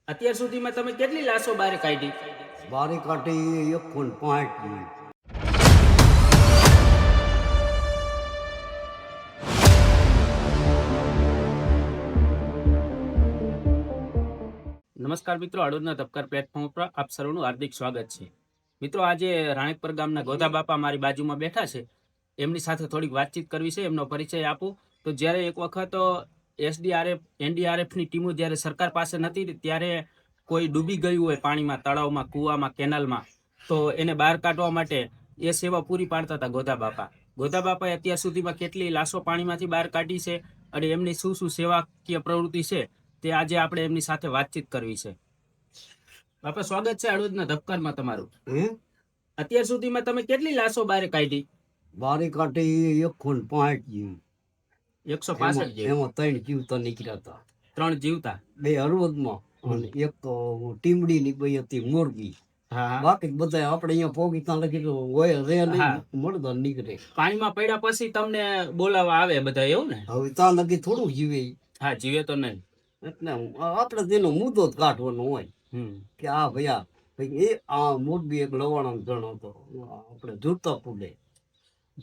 અત્યાર સુધીમાં તમે કેટલી લાશો બહાર કાઢી? બારી કાઢી 1.5 નમસ્કાર મિત્રો, હળવદના ધબકાર પ્લેટફોર્મ પર આપ સર્વનું હાર્દિક સ્વાગત છે. મિત્રો, આજે રાણેકપર ગામના ગોધા બાપા મારી બાજુમાં બેઠા છે. એમની સાથે થોડીક વાતચીત કરવી છે. એમનો પરિચય આપું તો જ્યારે એક વખત એસડીઆરએફ એનડીઆરએફની ટીમો જ્યારે સરકાર પાસે નથી ત્યારે કોઈ ડૂબી ગયું હોય પાણીમાં, તળાવમાં, કૂવામાં, કેનાલમાં, તો એને બહાર કાઢવા માટે એ સેવા પૂરી પાડતા હતા ગોધા બાપા. ગોધા બાપાએ અત્યાર સુધીમાં કેટલી લાશો પાણીમાંથી બહાર કાઢી છે અને એમની શું શું સેવાકીય પ્રવૃત્તિ છે તે આજે આપણે એમની સાથે વાતચીત કરવી છે. બાપા, સ્વાગત છે હળવદના ધબકારમાં તમારું. અત્યાર સુધીમાં તમે કેટલી લાશો બહાર કાઢી? બારી કાઢી 1.5 165 જેવી. એમાં 3 જીવતા નીકળ્યા હતા. 3 જીવતા, 2 હળવદમાં અને એક તો ટીમડી ની બે હતી મોરબી. બાકી બધા આપણે અહીંયા પોગી ત્યાં લગી તો હોય રે નહીં, મળતા નીકળે. પાણીમાં પડ્યા પછી તમને બોલાવા આવે બધા, એવું ને? હવે ત્યાં લગી થોડું જીવે. હા, જીવે તો નહીં. એટલે આપણે તેનો મુદ્દો જ કાઢવાનો હોય કે આ ભાઈ એ આ મોરબી એક લવાણા જણ હતો, આપણે જોતા પુલે.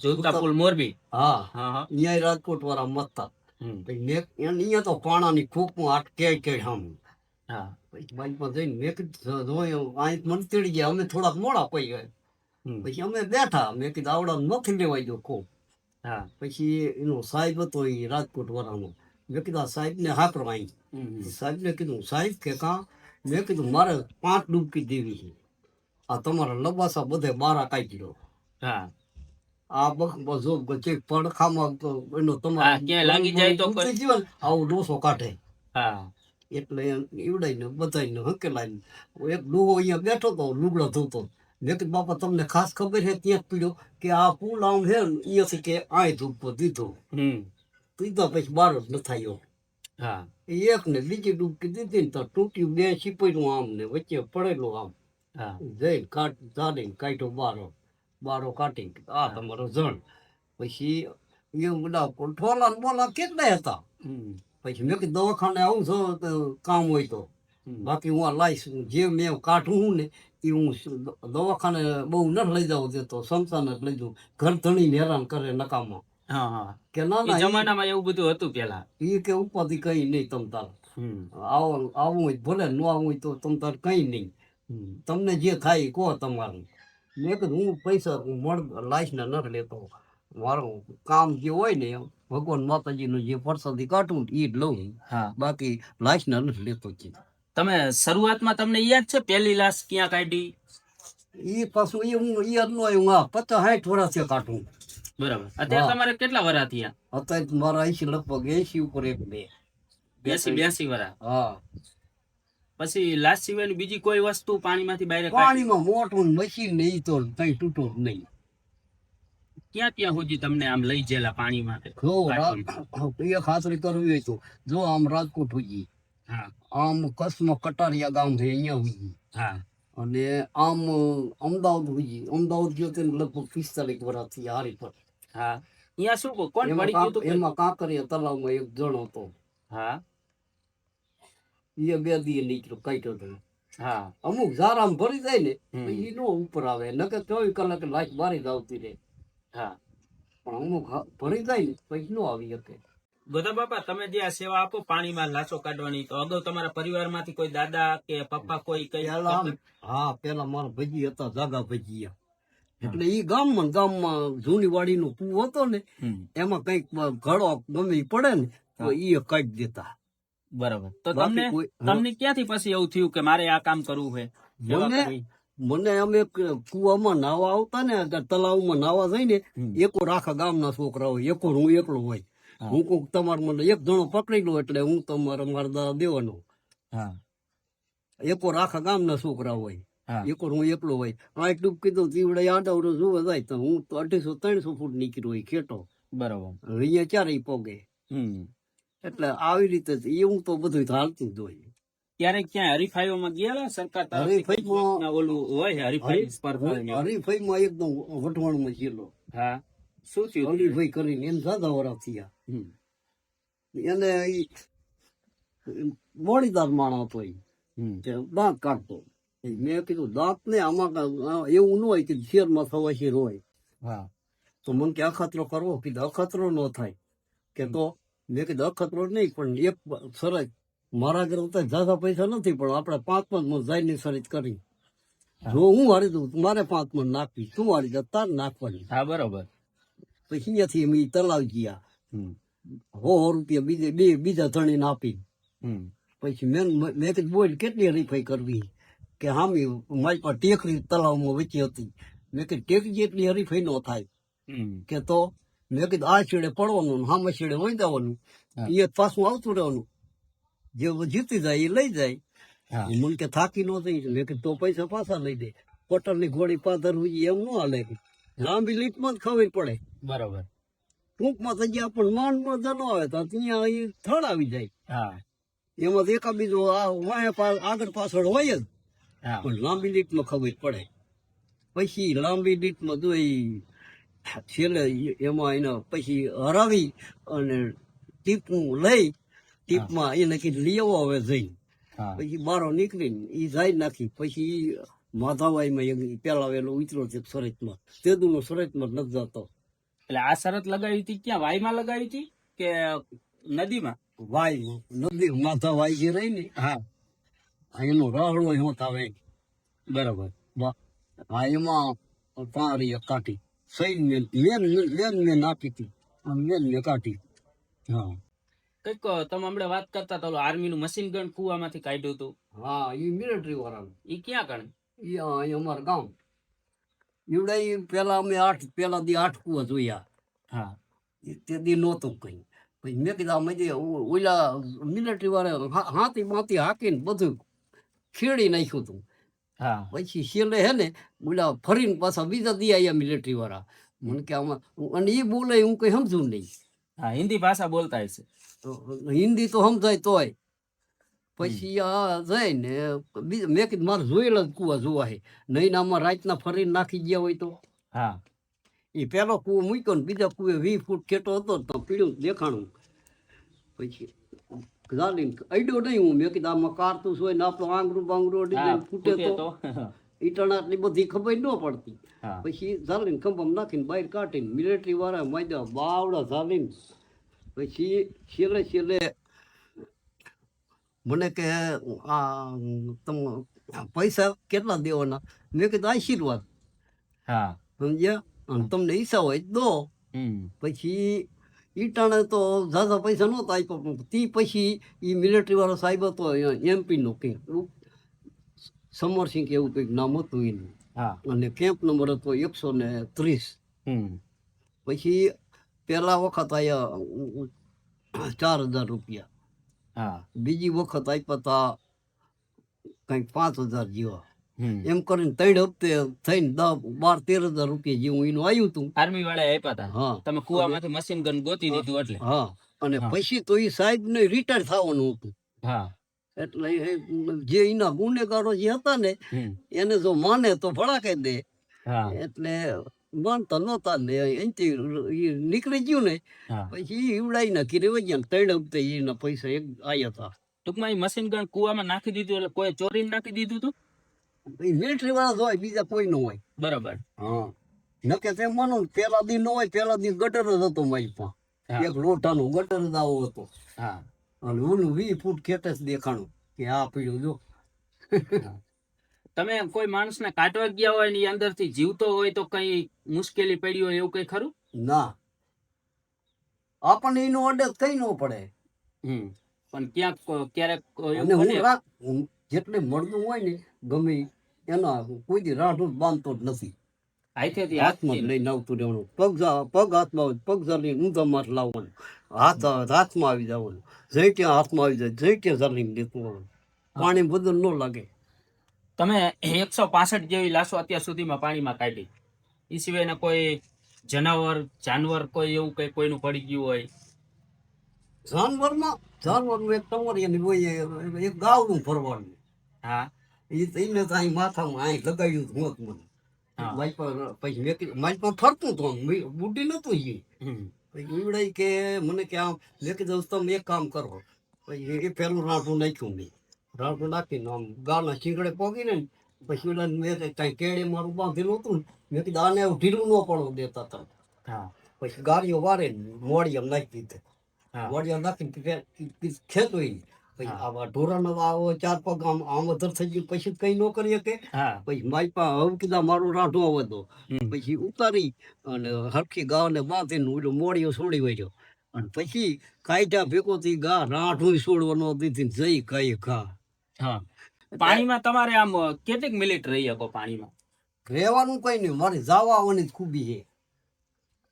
જોતા પુલ મોરબી. હા, હા. ન્યાય રાજકોટ વાળા મતતા. અહીંયા તો પાણાની ખૂપમાં અટકે કે હમ. હા, પછી બાઈકમાં જઈને મેં કીધું જોયું અહીં મને તેડી ગયા. અમે થોડાક મોડા પડી ગયા. પછી અમે બેઠા. મેં કીધું આવડા નથી લેવાઈ ગયો ખૂબ. હા. પછી એનો સાહેબ હતો એ રાજકોટ વાળાનો. મેં કીધું આ સાહેબ ને હાકરો અહીં. સાહેબ ને કીધું સાહેબ કે કાં? મેં કીધું મારે 5 ડૂબકી દેવી છે. આ તમારા લબાસા બધે બારા કાઢી લો. હા. આ બધો પડખામાં એનો તમારે ક્યાંય લાગી જાય તો આવો ડોસો કાઢે. હા. એટલે ઈવડાઈને બધાને હકેલાઈને એક ડોહો અહીંયા બેઠો તો લુગડા ધોતો. મેં કીધું બાપા તમને ખાસ ખબર છે ત્યાં પીડ્યો કે આ પુલ આમ છે ને અહીંયાથી કે આ ધૂપો દીધો. પીધા પછી બાર જ ન થયો. હા. એક ને બીજી ડૂબકી દીધી ને તો તૂટ્યું. 2 સિપાહીનું આમ ને વચ્ચે પડેલું આમ. જઈને કાઢીને કાઢ્યો બારો કાઢી. આ તમારો જણ. પછી એ બધા ઠોલા ને બોલા કેટલા હતા. પછી મેં કીધું દવાખાને આવું છો તો કામ હોય તો, બાકી હું આ લાઈશ જે મેં કાઢું હું ને એ હું દવાખાને બહુ ન લઈ જાઉં દેતો, સંસ્થાને જ લઈ જાઉં. ઘર ધણીને હેરાન કરે નકામાં. કે ના ના, જમાનામાં એવું બધું હતું પેલા. એ કે ઉપાધિ કઈ નહીં તમ તાર. આવું હોય ભલે ન આવું હોય તો તમ તાર કઈ નહીં. તમને જે થાય કહો તમારું. મેં કીધું હું પૈસા લાઈશ ને નથી લેતો. મારું કામ જે હોય ને ભગવાન માતાજીનું જે પ્રસાદી કાઢું એ જ લઉં. બાકી લાશ ને નથી લેતો. તમે શરૂઆતમાં તમને યાદ છે પહેલી લાશ ક્યાં કાઢી? એ પાછું એ હું યાદ ન આવ્યું. 50-60 વર્ષથી કાઢું. બરાબર. અત્યારે તમારે કેટલા વર્ષ થયા? અત્યારે મારા લગભગ 80 ઉપર 82 વર્ષ. હા. પછી લાશ સિવાયની બીજી કોઈ વસ્તુ પાણીમાંથી બહાર? પાણીમાં મોટું મશીન નહીં તો કઈ તૂટો જ નહીં. ક્યાં ત્યાં સુધી તમને આમ લઈ ગયેલા પાણીમાં? એ ખાતરી કરવી હોય તો જો આમ રાજકોટ હોઈએ, આમ કચ્છમાં કટારિયા ગામ છે અહીંયા હોઈએ, અને આમ અમદાવાદ હોઈએ. અમદાવાદ ગયો તો લગભગ 45 વર્ષથી હારી પર. હા. અહીંયા શું કોણ મળી ગયું હતું? એમાં કાંકરિયા તલાવમાં એક જણ હતો. હા. એ 2 દી નીકળ્યો કાઢ્યો હતો. હા. અમુક ઝારામ ભરી જાય ને એ નો ઉપર આવે. નકર 24 કલાક લાઈટ બારી જ આવતી રહે. હા. પણ અમુક ભરી જાય ને પછી નો આવી શકે. ગોધા બાપા, તમે જે આ સેવા આપો પાણીમાં લાશો કાઢવાની, તો અગાઉ તમારા પરિવારમાંથી કોઈ દાદા કે પપ્પા કોઈ કઈ? હા, પેલા મારા ભજી હતા, જાગા ભજીયા. એટલે એ ગામમાં જૂની વાડીનો કૂવો હતો ને એમાં કઈક ઘડો ગમે પડે ને તો એ કાઢી દેતા. બરાબર. તો તમને ક્યાંથી પછી એવું થયું કે મારે આ કામ કરવું છે? મને અમે કુવામાં નાવા આવતા ને, તલાવમાં નાવા જઈને એકો આખા ગામના છોકરા હોય, એકો હું એકલો હોય. હું કોક તમારે મને એક જણો પકડી લો એટલે હું તમારે મારા દાદા દેવાનો. એકો આખા ગામના છોકરા હોય, એકો હું એકલો હોય. આ ડૂબકી દઉં દીવડે આડાવડો જોવા જાય તો હું તો 250-300 ફૂટ નીકળ્યો હોય ખેટો. બરાબર. અહીંયા ચારે પોગે. એટલે આવી રીતે એવું તો બધું હાલતું જ હોય. ક્યારેક ક્યાં હરીફાઈઓમાં ગયા? સરકાર હરીફાઈમાં ઓલું હોય હરીફાઈમાં એકદમ વટવાણમાં ગયેલો. હા. શું થયું? હરીફાઈ કરીને એમ સાદા વરા થયા. એને બોડીદાર માણસ હતો. કે દાંત કાઢતો. મેં કીધું દાંત ને આમાં એવું ન હોય કે શેરમાં થવા શેર હોય. હા તો મને કે અખતરો કરવો, કીધું અખતરો ન થાય. કે તો મેં કીધું અખતરો નહીં, પણ એક શરત મારા ઘરે તો ઝાઝા પૈસા નથી, પણ આપણે 5 મણ જાયની શરત કરી. જો હું હારી દઉં મારે 5 મણ નાખવી, તું હારી દે તાર નાખવાની. હા બરોબર. પછી અહીંયાથી અમે તલાવ ગયા. 100 રૂપિયા બીજા ધણીને આપી. પછી મેં કીધું બોલ કેટલી હરીફાઈ કરવી, કે હામી મારી પાસે ટેકરી તલાવમાં વચ્ચે હતી. મેં કીધું ટેકરી જેટલી હરીફાઈ ન થાય. કે તો મેં કીધું આ છેડે પડવાનું, હામે છેડે વહી જવાનું, એ પાછું આવતું રહેવાનું, જે જીતી જાય એ લઈ જાય. મને કે થાકી ન થઈ. મેં કીધું તો પૈસા પાછા લઈ દે. કોટરની ઘોડી પાદર હોય એમ ન હાલે. લાંબી લીટમાં જ ખબર પડે. બરોબર. ટૂંકમાં થઈ ગયા પણ માંડમાં જ ન આવે તો ત્યાં એ થડ આવી જાય. એમાં એકા બીજો આગળ પાછળ હોય જ, પણ લાંબી લીટમાં ખબર પડે. પછી લાંબી લીટમાં જોઈ છેલ્લે એમાં એને પછી હરાવી અને ટીપું લઈ, ટીપમાં એને કીધું લઈ આવો હવે જઈ. પછી બારો નીકળીને એ જાય નાખી. પછી માધાવાઈમાં પેલા વેલો ઉતરો છે શરતમાં, તેદુનો શરતમાં નથી જતો. એટલે આ શરત લગાવી હતી ક્યાં, વાયમાં લગાવી હતી કે નદીમાં? વાયમાં, નદી માધાવાઈ જે રહી ને, હા એનો રાહડો હોતા આવે. બરોબર. હા એમાં પાણી કાઢી સહી મેન નાખી હતી, મેન મેં કાઢી. હા કઈક તમે હમણાં વાત કરતા હતા આર્મી નું મશીન ગન કુવામાંથી કાઢ્યું હતું. હા એ મિલિટરી વાળાનું. એ ક્યાં કણ? એ અમારા ગામ ઈવડે પેલા અમે પેલા દી 8 કુવા જોયા. હા તે દી નહોતું કઈ. પછી મેં કીધા અમે ઓલા મિલિટરી વાળા હાથી માથી હાકીને બધું ખેડી નાખ્યું હતું. હા પછી છેલ્લે હે ને ઓલા ફરીને પાછા બીજા દી આવ્યા મિલિટરી વાળા. મને કે આમાં અને એ બોલે હું કઈ સમજું નહીં. હા હિન્દી ભાષા બોલતા હશે. હિન્દી તો સમજાય તોય. પછી આ જાય ને મેં કીધું મારે જોયેલા જ કુવા જોવા હે, નહીં આમાં રાતના ફરીને નાખી ગયા હોય તો. હા એ પેલો કુવો મૂક્યો ને બીજા કુવે 20 ફૂટ ખેટો હતો તો પીળું દેખાણું. પછી ગાલીને અડ્યો નહીં હું. મેં કીધું આમાં કારતૂસ હોય ને આપણું આંગળું બાંગળું અડી જાય ફૂટે તો ઈટણા એટલી બધી ખબર ન પડતી. પછી ઝાલીને ખંભામાં નાખીને બહાર કાઢીને મિલિટરી વાળા માજ્યા બાવડા ઝાલીને. પછી છેલ્લે મને કે આ તમે પૈસા કેટલા દેવાના? મેં કીધું આશીર્વાદ. હા સમજ્યા? અને તમને ઈચ્છા હોય દો. પછી ઈટાણે તો ઝાઝા પૈસા નહોતા આપ્યા, પણ તે પછી એ મિલિટરી વાળો સાહેબ હતો MP નો કંઈક સમરસિંહ એવું કંઈક નામ હતું એનું. અને કેમ્પ નંબર હતો 130. પછી પેલા વખત આયા 4000 રૂપિયા. બીજી વખત આપ્યા હતા કંઈક 5000 જેવા. એમ કરીને 3 હપ્તે થઈને 10-12-13 હજાર રૂપિયા જેવું એનું આવ્યું હતું. આર્મી વાળા આપ્યા હતા. હા તમે કુવામાંથી મશીન ગન ગોતી દીધું એટલે. હા અને પછી તો એ સાહેબ ને રિટાયર થવાનું હતું. હા એટલે જે એના ગુનેગારો જે હતા ને એને જો માને તો ભડાકે દે. એટલે માનતા નહોતા ને અહીંથી નીકળી ગયું ને પછી ઈવડાઈ નાખી રે ગયા. 3 હપ્તે એના પૈસા આવ્યા હતા. ટૂંકમાં એ મશીન ગન કુવામાં નાખી દીધું એટલે કોઈ ચોરીને નાખી દીધું હતું. મિલિટરી વાળા જ હોય, બીજા કોઈ ન હોય. બરાબર. હા નકે તેમ માનો પેલા દી ન હોય. પેલા દી ગટર જ હતો મારી પાસે. એક લોટાનો ગટર જ આવો હતો. હા અને ઓલું 20 ફૂટ ખેતે જ દેખાણું કે આ પીડ્યું જો. તમે કોઈ માણસને કાઢવા ગયા હોય ને એ અંદરથી જીવતો હોય તો કઈ મુશ્કેલી પડી હોય એવું કઈ ખરું? ના આપણને એનો અડે કઈ ન પડે. પણ ક્યાંક ક્યારેક હું જેટલે મળતું હોય ને ગમે એના કોઈ દી રાઢું બાંધતો જ નથી. હાથમાં જ લઈને આવતું રહેવાનું. પગ હાથમાં આવે પગ ઝાલીને ઊંધા માથ લાવવાનું. હાથ આવે હાથમાં આવી જવાનું. જઈ ત્યાં હાથમાં આવી જાય જઈ ત્યાં ઝાલીને લેતું આવવાનું. પાણી બધું ન લાગે. તમે 165 જેવી લાશો અત્યાર સુધીમાં પાણીમાં કાઢી. એ સિવાયના કોઈ જાનવર કોઈ એવું કઈ કોઈનું પડી ગયું હોય? જાનવરનું એક ટમરિયાની હોય, એક ગાવડું ભરવાનું. હા એને તો અહીં માથામાં અહીં લગાવ્યું હોત મને. મારી પાસે મારી પાસે ફરતું તો બુઢી નતું એ. પછી ઈવડાઈ કે મને કે આમ મેં કીધું તમે એક કામ કરો. પછી એ પેલું રાંઠું નાખ્યું મેં. રાંટો નાખીને આમ ગાના શીંગડે પોગીને ને પછી ઓલા મેં કઈ કેળે મારું બાંધેલું હતું ને મેં કીધું આને એવું ઢીલું ન પડવું દેતા હતા. હા પછી ગાડીઓ વારે ને મોડિયામાં નાખી દીધે. હા મોડિયામાં નાખીને ખેતો પછી હા. આવા ઢોરાનો આવો 4 પગ આમ અધર થઈ ગયું પછી કઈ ન કરી શકે. હા પછી માયપા હવે કીધા મારું રાંઢો આવે તો હમ. પછી ઉતારી અને હરખી ગાને બાંધીને ઓલો મોડિયો છોડી વળ્યો અને પછી કાયટા ભેગો થી ગા રાંઢું છોડવા ન દીધી ને જઈ કઈ ઘા. હા પાણીમાં તમારે આમ કેટલીક મિનિટ રહી શકો પાણીમાં? રહેવાનું કઈ નહીં, મારે જવા આવવાની જ ખૂબી છે.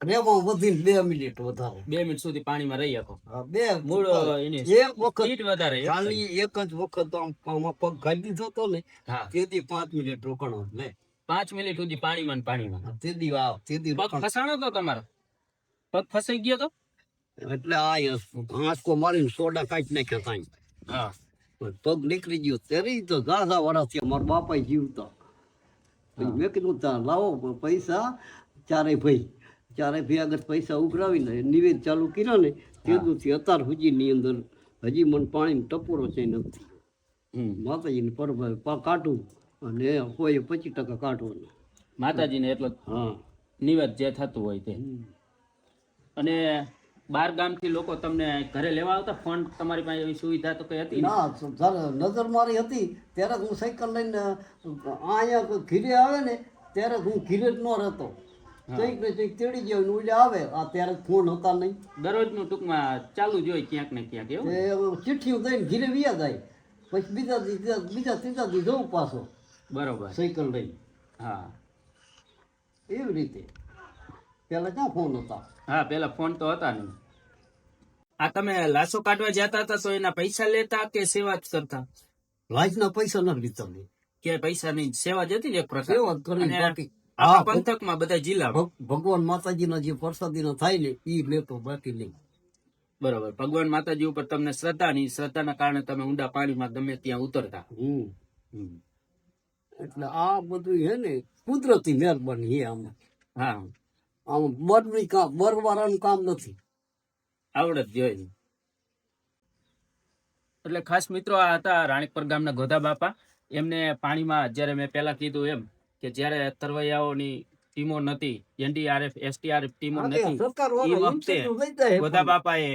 રહેવામાં વધીને 2 મિનિટ વધારે. 2 મિનિટ સુધી પાણીમાં રહી શકો. હા, બે મૂળ એની એક વખત સ્પીડ વધારે એમ? ખાલી એક જ વખત આમાં પગ ગાડી દીધો હતો ને હા તેથી 5 મિનિટ રોકાણો લે. 5 મિનિટ સુધી પાણીમાં ને પાણીમાં. તેથી પગ ફસાણો તો તમારો? પગ ફસાઈ ગયો તો? એટલે આ હાંસકો મારીને સોડા કાઢી નાખ્યા તાઈ. હા પગ નીકળી ગયો ત્યારે તો ગાધા વાળા થયા. મારા બાપા જીવતા પછી મેં કીધું ત્યાં લાવો પૈસા. ચારે ભાઈ આગળ પૈસા ઉઘરાવીને નિવેદ ચાલુ કર્યો ને તેદુથી અત્યાર સુધીની અંદર હજી મને પાણીનો ટપોરો છે નથી. હમ. માતાજીને પર કાઢું અને કોઈ 25% કાઢવાનું. માતાજીને એટલો હા. નિવેદ જે થતું હોય તે. હમ. અને બાર ગામથી લોકો તમને ઘરે લેવા આવતા? ફોન તમારી પાસે એવી સુવિધા તો કઈ હતી ને? ના જ્યારે નજર મારી હતી ત્યારે હું સાયકલ લઈને અહીંયા ઘીરે આવે ને ત્યારે હું ઘીરે જ ન રહેતો. ચઈક ને ચઈક તેડી જાય ને ઓલે આવે. આ ત્યારે ફોન હતા નહીં. દરરોજનું ટૂંકમાં ચાલુ જ હોય ક્યાંક ને ક્યાંક એવું? એ ચિઠ્ઠીઓ દઈને ઘીરે વ્યા જાય પછી બીજા ત્રીજા દી જવું પાછો બરોબર. સાયકલ લઈ. હા એવી રીતે પેલા ક્યાં ફોન હતા. હા પેલા ફોન તો હતા નહીં. આ તમે લાશો કાઢવા જતા હતા તો એના પૈસા લેતા કે સેવા જ કરતા? લાજના પૈસા નથી લીધા મેં. કે પૈસાની સેવા જ હતી ને એક પ્રકાર? સેવા જ કરી અને બાકી આખા પંથકમાં બધા જિલ્લામાં? ભગવાન માતાજીના જે પ્રસાદીના થાય ને એ લેતો બાકી નહીં. બરોબર. ભગવાન માતાજી ઉપર તમને શ્રદ્ધાના કારણે તમે ઊંડા પાણીમાં ગમે ત્યાં ઉતરતા. હમ. એટલે આ બધું હે ને કુદરતી મહેરબાની હે. આમાં હા બરની કામ બરવાળાનું કામ નથી. આવડત જોઈએ. એટલે ખાસ મિત્રો આ હતા રાણીપર ગામના ગોધા બાપા. એમને પાણીમાં જ્યારે મેં પહેલા કીધું એમ કે જ્યારે તરવૈયાઓની ટીમો નથી, એનડીઆરએફ એસટીઆરએફ ટીમો નથી, એ વખતે ગોધા બાપાએ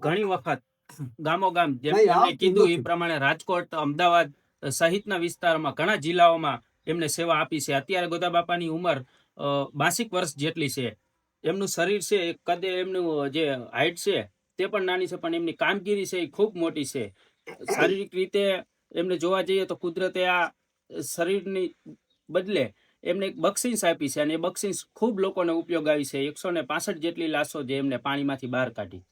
ઘણી વખત ગામો ગામ જેમ કે એમણે કીધું એ પ્રમાણે રાજકોટ, અમદાવાદ સહિતના વિસ્તારમાં ઘણા જિલ્લાઓમાં એમને સેવા આપી છે. અત્યારે ગોધા બાપાની ઉંમર 62 વર્ષ જેટલી છે. એમનું શરીર છે, કદે એમનું જે હાઈટ છે તે પણ નાની છે, પણ એમની કામગીરી છે એ ખૂબ મોટી છે. શારીરિક રીતે એમને જોવા જઈએ તો કુદરતે આ શરીરની બદલે એમને એક બક્ષિસ આપી છે અને એ બક્ષિસ ખૂબ લોકોને ઉપયોગ આવી છે. 165 જેટલી લાશો જે એમને પાણીમાંથી બહાર કાઢી.